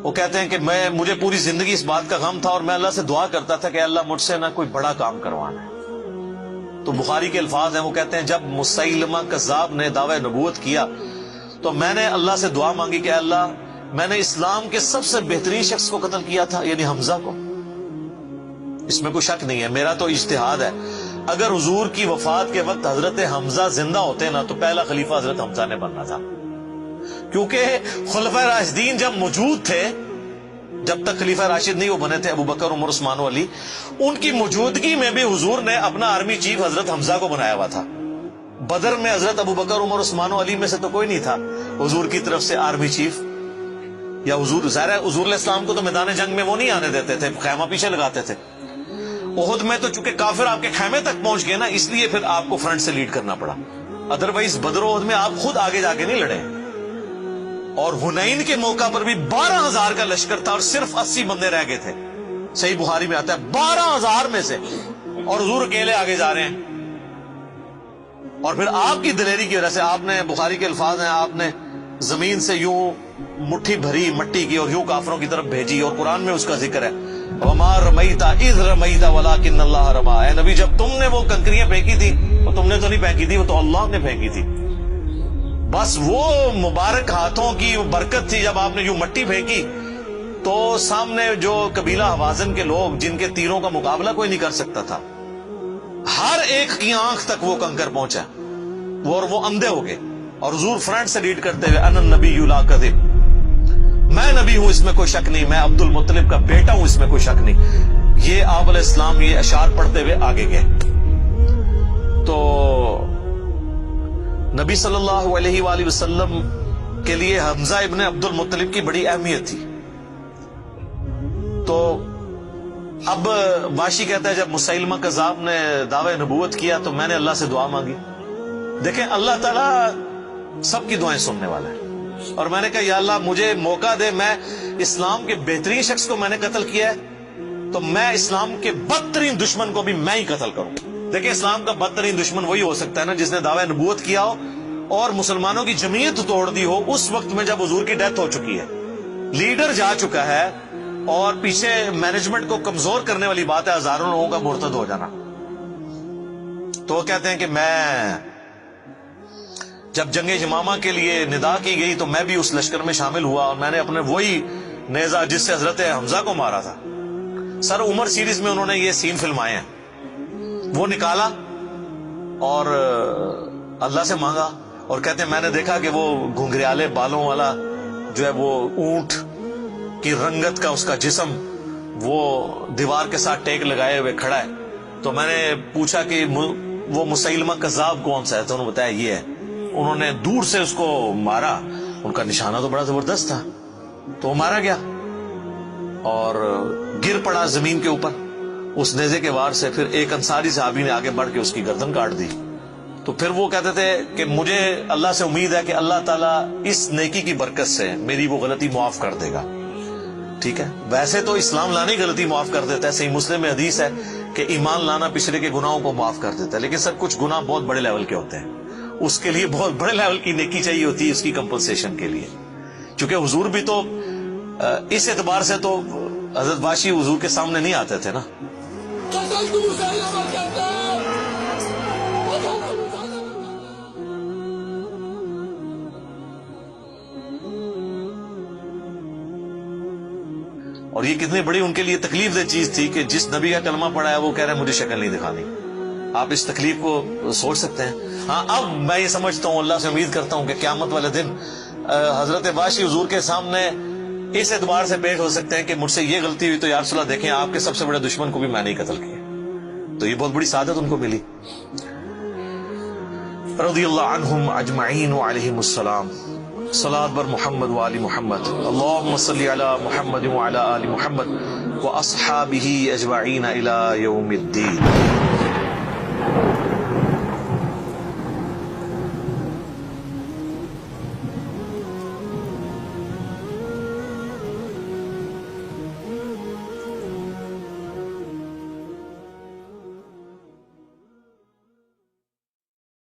وہ کہتے ہیں کہ مجھے پوری زندگی اس بات کا غم تھا اور میں اللہ سے دعا کرتا تھا کہ اللہ مجھ سے نہ کوئی بڑا کام کروانا ہے. تو بخاری کے الفاظ ہیں، وہ کہتے ہیں جب مسیلمہ کذاب نے دعوی نبوت کیا تو میں نے اللہ سے دعا مانگی کہ اللہ میں نے اسلام کے سب سے بہترین شخص کو قتل کیا تھا، یعنی حمزہ کو. اس میں کوئی شک نہیں ہے، میرا تو اجتہاد ہے. اگر حضور کی وفات کے وقت حضرت حمزہ زندہ ہوتے نا تو پہلا خلیفہ حضرت حمزہ نے بننا تھا، کیونکہ خلفائے راشدین جب موجود تھے، جب تک خلیفہ راشد نہیں وہ بنے تھے ابو بکر عمر عثمان و علی، ان کی موجودگی میں بھی حضور نے اپنا آرمی چیف حضرت حمزہ کو بنایا ہوا تھا. بدر میں حضرت ابو بکر عمر عثمان و علی میں سے تو کوئی نہیں تھا حضور کی طرف سے آرمی چیف. یا حضور ظاہر ہے حضور علیہ السلام کو تو میدان جنگ میں وہ نہیں آنے دیتے تھے، خیمہ پیچھے لگاتے تھے. احد میں تو چونکہ کافر آپ کے خیمے تک پہنچ گئے نا، اس لیے پھر آپ کو فرنٹ سے لیڈ کرنا پڑا. ادروائز بدر و احد میں آپ خود آگے جا کے نہیں لڑے. اور حنین کے موقع پر بھی 12,000 کا لشکر تھا اور صرف 80 بندے رہ گئے تھے. صحیح بخاری میں آتا ہے 12,000 میں سے، اور حضور اکیلے آگے جا رہے ہیں. اور پھر آپ کی دلیری کی وجہ سے آپ نے، بخاری کے الفاظ ہیں، آپ نے زمین سے یوں مٹھی بھری مٹی کی اور یوں کافروں کی طرف بھیجی، اور قرآن میں اس کا ذکر ہے وَمَا رَمَيْتَ إِذْ رَمَيْتَ وَلَكِنَّ اللَّهَ رَمَىٰ. اے نبی جب تم نے وہ کنکریاں پھینکی تھی وہ تم نے تو نہیں پھینکی تھی، وہ تو اللہ نے پھینکی تھی. بس وہ مبارک ہاتھوں کی برکت تھی. جب آپ نے یوں مٹی پھینکی تو سامنے جو قبیلہ حوازن کے لوگ جن کے تیروں کا مقابلہ کوئی نہیں کر سکتا تھا، ہر ایک کی آنکھ تک وہ کنکر پہنچا اور وہ اندھے ہو گئے. اور حضور فرنٹ سے لیڈ کرتے ہوئے انا النبی لا کذب، میں نبی ہوں اس میں کوئی شک نہیں، میں عبد المطلب کا بیٹا ہوں اس میں کوئی شک نہیں. یہ آپ علیہ السلام یہ اشعار پڑھتے ہوئے آگے گئے. تو نبی صلی اللہ علیہ وآلہ وسلم کے لیے حمزہ ابن عبد المطلب کی بڑی اہمیت تھی. تو اب واشی کہتا ہے جب مسیلمہ کذاب نے دعوی نبوت کیا تو میں نے اللہ سے دعا مانگی. دیکھیں اللہ تعالیٰ سب کی دعائیں سننے والا ہے. اور میں نے کہا یا اللہ مجھے موقع دے، میں اسلام کے بہترین شخص کو میں نے قتل کیا ہے تو میں اسلام کے بدترین دشمن کو بھی میں ہی قتل کروں. دیکھیں اسلام کا بدترین دشمن وہی ہو سکتا ہے نا جس نے دعوی نبوت کیا ہو اور مسلمانوں کی جمعیت توڑ دی ہو اس وقت میں جب حضور کی ڈیتھ ہو چکی ہے، لیڈر جا چکا ہے اور پیچھے مینجمنٹ کو کمزور کرنے والی بات ہے ہزاروں لوگوں کا مرتد ہو جانا. تو وہ کہتے ہیں کہ میں جب جنگ یمامہ کے لیے ندا کی گئی تو میں بھی اس لشکر میں شامل ہوا اور میں نے اپنے وہی نیزہ جس سے حضرت حمزہ کو مارا تھا، سر عمر سیریز میں انہوں نے یہ سین فلمائے ہیں، وہ نکالا اور اللہ سے مانگا. اور کہتے ہیں میں نے دیکھا کہ وہ گھنگریالے بالوں والا جو ہے وہ اونٹ کی رنگت کا اس کا جسم وہ دیوار کے ساتھ ٹیک لگائے ہوئے کھڑا ہے. تو میں نے پوچھا کہ وہ مسیلمہ کذاب کون سا ہے، تو انہوں نے بتایا یہ ہے. انہوں نے دور سے اس کو مارا، ان کا نشانہ تو بڑا زبردست تھا، تو وہ مارا گیا اور گر پڑا زمین کے اوپر اس نیزے کے وار سے. پھر ایک انصاری صحابی نے آگے بڑھ کے اس کی گردن کاٹ دی. تو پھر وہ کہتے تھے کہ مجھے اللہ سے امید ہے کہ اللہ تعالیٰ اس نیکی کی برکت سے میری وہ غلطی معاف کر دے گا. ٹھیک ہے، ویسے تو اسلام لانے کی غلطی معاف کر دیتا ہے، صحیح مسلم میں حدیث ہے کہ ایمان لانا پچھلے کے گناہوں کو معاف کر دیتا ہے. لیکن سر کچھ گناہ بہت بڑے لیول کے ہوتے ہیں، اس کے لیے بہت بڑے لیول کی نیکی چاہیے ہوتی ہے اس کی کمپنسیشن کے لیے. چونکہ حضور بھی تو اس اعتبار سے تو حضرت واشی حضور کے سامنے نہیں آتے تھے نا. اور یہ کتنی بڑی ان کے لیے تکلیف دہ چیز تھی کہ جس نبی کا کلمہ پڑھا ہے وہ کہہ رہے ہیں مجھے شکل نہیں دکھانی. آپ اس تکلیف کو سوچ سکتے ہیں. ہاں اب میں یہ سمجھتا ہوں، اللہ سے امید کرتا ہوں کہ قیامت والے دن حضرت واشی حضور کے سامنے اس اعتبار سے پیش ہو سکتے ہیں کہ مجھ سے یہ غلطی ہوئی تو یا رسول اللہ دیکھیں آپ کے سب سے بڑے دشمن کو بھی میں نہیں قتل کیا. تو یہ بہت بڑی سعادت ان کو ملی. رضی اللہ عنہم اجمعین وعلیہم السلام. صلاۃ بر محمد وآل محمد. اللہم صلی علی محمد وعلی آل محمد واصحابہ اجمعین الی یوم الدین.